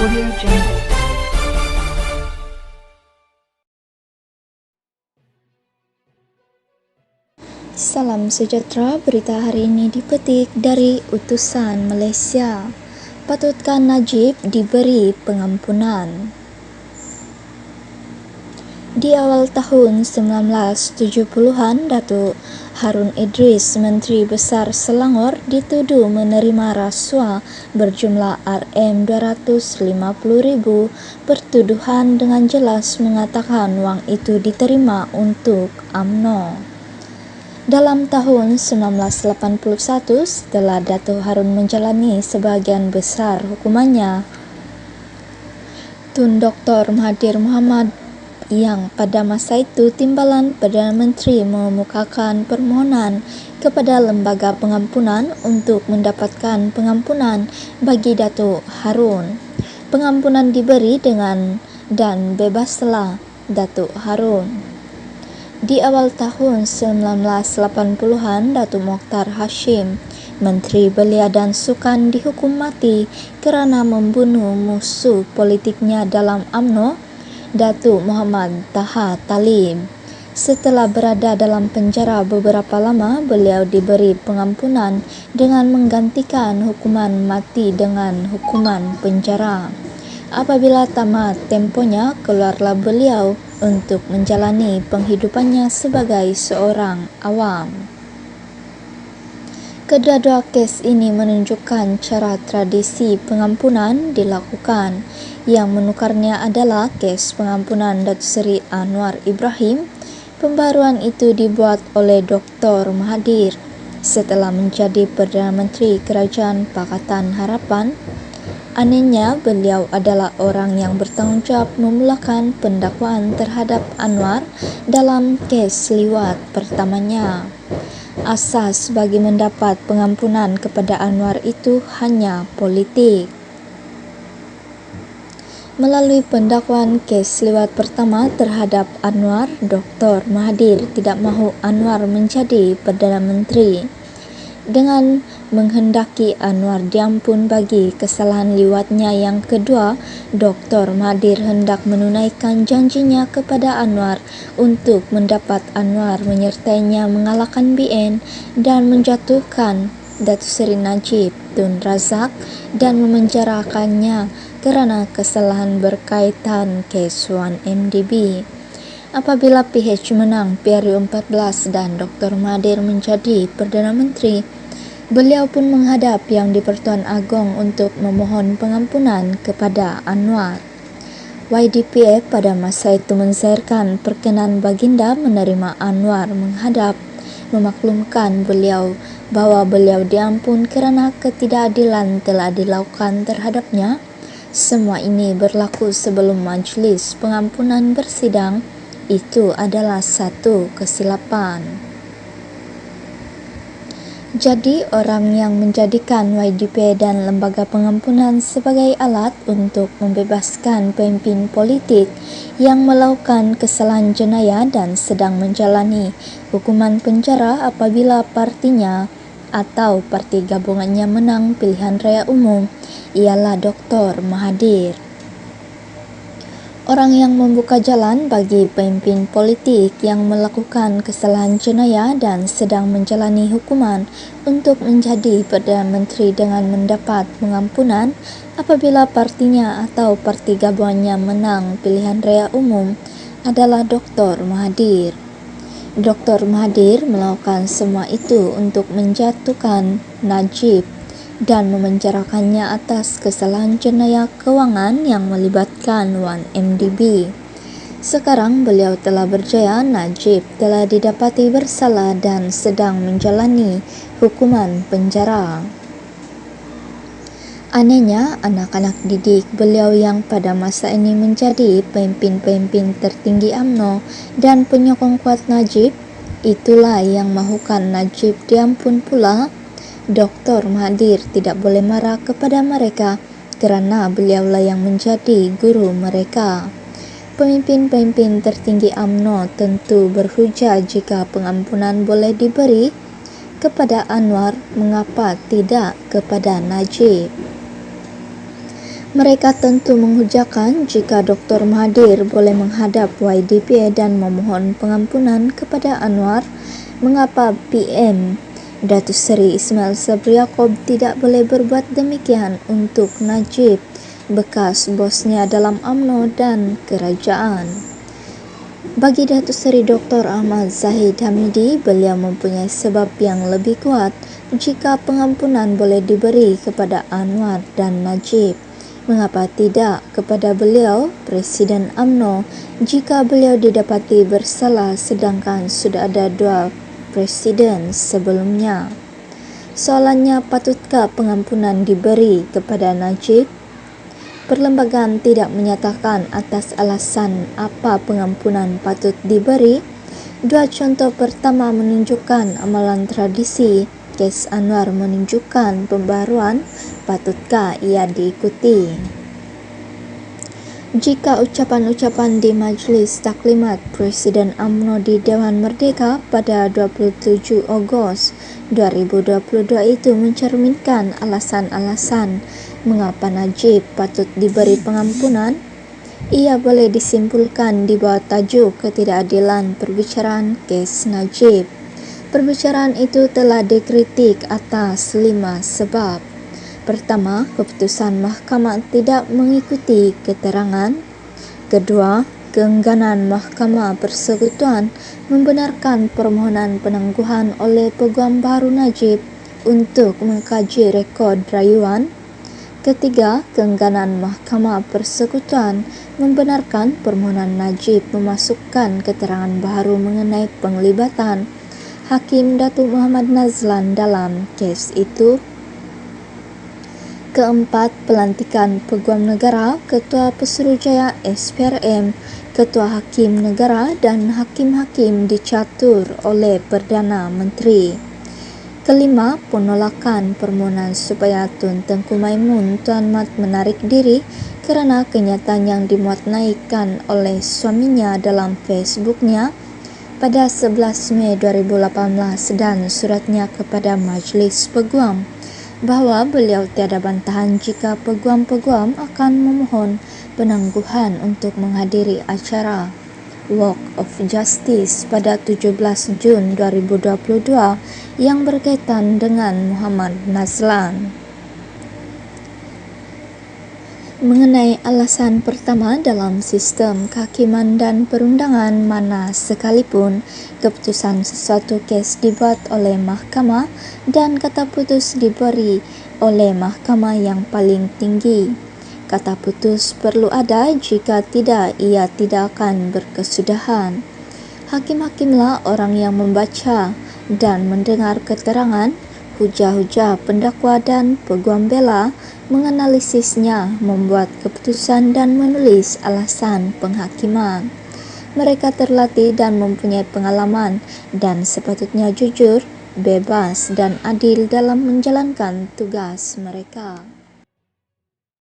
Audio Jungle. Salam sejahtera, berita hari ini dipetik dari Utusan Malaysia. Patutkah Najib diberi pengampunan? Di awal tahun 1970-an, Datuk Harun Idris, Menteri Besar Selangor, dituduh menerima rasuah berjumlah RM250,000. Pertuduhan dengan jelas mengatakan wang itu diterima untuk UMNO. Dalam tahun 1981, setelah Datuk Harun menjalani sebahagian besar hukumannya, Tun Dr. Mahathir Mohamad yang pada masa itu Timbalan Perdana Menteri mengemukakan permohonan kepada Lembaga Pengampunan untuk mendapatkan pengampunan bagi Datuk Harun. Pengampunan diberi dengan dan bebaslah Datuk Harun. Di awal tahun 1980-an, Datuk Mokhtar Hashim, Menteri Belia dan Sukan, dihukum mati kerana membunuh musuh politiknya dalam UMNO, Datuk Muhammad Taha Talib. Setelah berada dalam penjara beberapa lama, beliau diberi pengampunan dengan menggantikan hukuman mati dengan hukuman penjara. Apabila tamat temponya, keluarlah beliau untuk menjalani penghidupannya sebagai seorang awam. Kedua-dua kes ini menunjukkan cara tradisi pengampunan dilakukan. Yang menukarnya adalah kes pengampunan Datuk Seri Anwar Ibrahim. Pembaruan itu dibuat oleh Dr. Mahathir setelah menjadi Perdana Menteri Kerajaan Pakatan Harapan. Anehnya, beliau adalah orang yang bertanggungjawab memulakan pendakwaan terhadap Anwar dalam kes liwat pertamanya. Asas bagi mendapat pengampunan kepada Anwar itu hanya politik. Melalui pendakwaan kes liwat pertama terhadap Anwar, Dr. Mahathir tidak mahu Anwar menjadi Perdana Menteri. Dengan menghendaki Anwar diampun bagi kesalahan liwatnya yang kedua, Dr. Mahathir hendak menunaikan janjinya kepada Anwar untuk mendapat Anwar menyertainya mengalahkan BN dan menjatuhkan Datuk Seri Najib Tun Razak dan memenjarakannya kerana kesalahan berkaitan kes 1MDB. Apabila PH menang PRU14 dan Dr. Mahathir menjadi Perdana Menteri, beliau pun menghadap Yang di-Pertuan Agong untuk memohon pengampunan kepada Anwar. YDP pada masa itu menzahirkan perkenan baginda menerima Anwar menghadap, memaklumkan beliau bahawa beliau diampun kerana ketidakadilan telah dilakukan terhadapnya. Semua ini berlaku sebelum majlis pengampunan bersidang. Itu adalah satu kesilapan. Jadi, orang yang menjadikan YDP dan Lembaga Pengampunan sebagai alat untuk membebaskan pemimpin politik yang melakukan kesalahan jenayah dan sedang menjalani hukuman penjara apabila partinya atau parti gabungannya menang pilihan raya umum ialah Dr. Mahathir. Orang yang membuka jalan bagi pemimpin politik yang melakukan kesalahan jenayah dan sedang menjalani hukuman untuk menjadi Perdana Menteri dengan mendapat pengampunan apabila partinya atau parti gabungannya menang pilihan raya umum adalah Dr. Mahathir. Dr. Mahathir melakukan semua itu untuk menjatuhkan Najib dan memenjarakannya atas kesalahan jenayah kewangan yang melibatkan 1MDB. Sekarang beliau telah berjaya, Najib telah didapati bersalah dan sedang menjalani hukuman penjara. Anehnya, anak-anak didik beliau yang pada masa ini menjadi pemimpin-pemimpin tertinggi UMNO dan penyokong kuat Najib, itulah yang mahukan Najib diampun pula. Dr. Mahathir tidak boleh marah kepada mereka kerana beliaulah yang menjadi guru mereka. Pemimpin-pemimpin tertinggi UMNO tentu berhujah jika pengampunan boleh diberi kepada Anwar, mengapa tidak kepada Najib? Mereka tentu menghujahkan jika Dr. Mahathir boleh menghadap YDP dan memohon pengampunan kepada Anwar, mengapa PM Datuk Seri Ismail Sabri Yaakob tidak boleh berbuat demikian untuk Najib, bekas bosnya dalam UMNO dan kerajaan. Bagi Datuk Seri Dr. Ahmad Zahid Hamidi, beliau mempunyai sebab yang lebih kuat jika pengampunan boleh diberi kepada Anwar dan Najib. Mengapa tidak kepada beliau, Presiden UMNO, jika beliau didapati bersalah sedangkan sudah ada 2 presiden sebelumnya? Soalannya, patutkah pengampunan diberi kepada Najib? Perlembagaan tidak menyatakan atas alasan apa pengampunan patut diberi. 2 contoh pertama menunjukkan amalan tradisi. Kes Anwar menunjukkan pembaharuan, patutkah ia diikuti? Jika ucapan-ucapan di Majlis Taklimat Presiden UMNO di Dewan Merdeka pada 27 Ogos 2022 itu mencerminkan alasan-alasan mengapa Najib patut diberi pengampunan, ia boleh disimpulkan di bawah tajuk ketidakadilan perbicaraan kes Najib. Perbicaraan itu telah dikritik atas 5 sebab. Pertama, keputusan mahkamah tidak mengikuti keterangan. Kedua, keengganan Mahkamah Persekutuan membenarkan permohonan penangguhan oleh Peguam Baharu Najib untuk mengkaji rekod rayuan. Ketiga, keengganan Mahkamah Persekutuan membenarkan permohonan Najib memasukkan keterangan baharu mengenai penglibatan Hakim Datuk Muhammad Nazlan dalam kes itu. Keempat, pelantikan Peguam Negara, Ketua Pesuruhjaya SPRM, Ketua Hakim Negara dan Hakim-Hakim dicatur oleh Perdana Menteri. Kelima, penolakan permohonan supaya Tun Tengku Maimun Tuan Mat menarik diri kerana kenyataan yang dimuat naikkan oleh suaminya dalam Facebooknya pada 11 Mei 2018 dan suratnya kepada Majlis Peguam bahawa beliau tiada bantahan jika peguam-peguam akan memohon penangguhan untuk menghadiri acara Walk of Justice pada 17 Jun 2022 yang berkaitan dengan Muhammad Nazlan. Mengenai alasan pertama dalam sistem kehakiman dan perundangan mana sekalipun, keputusan sesuatu kes dibuat oleh mahkamah dan kata putus diberi oleh mahkamah yang paling tinggi. Kata putus perlu ada, jika tidak ia tidak akan berkesudahan. Hakim-hakimlah orang yang membaca dan mendengar keterangan, hujah-hujah pendakwa dan peguam bela, menganalisisnya, membuat keputusan dan menulis alasan penghakiman. Mereka terlatih dan mempunyai pengalaman dan sepatutnya jujur, bebas dan adil dalam menjalankan tugas mereka.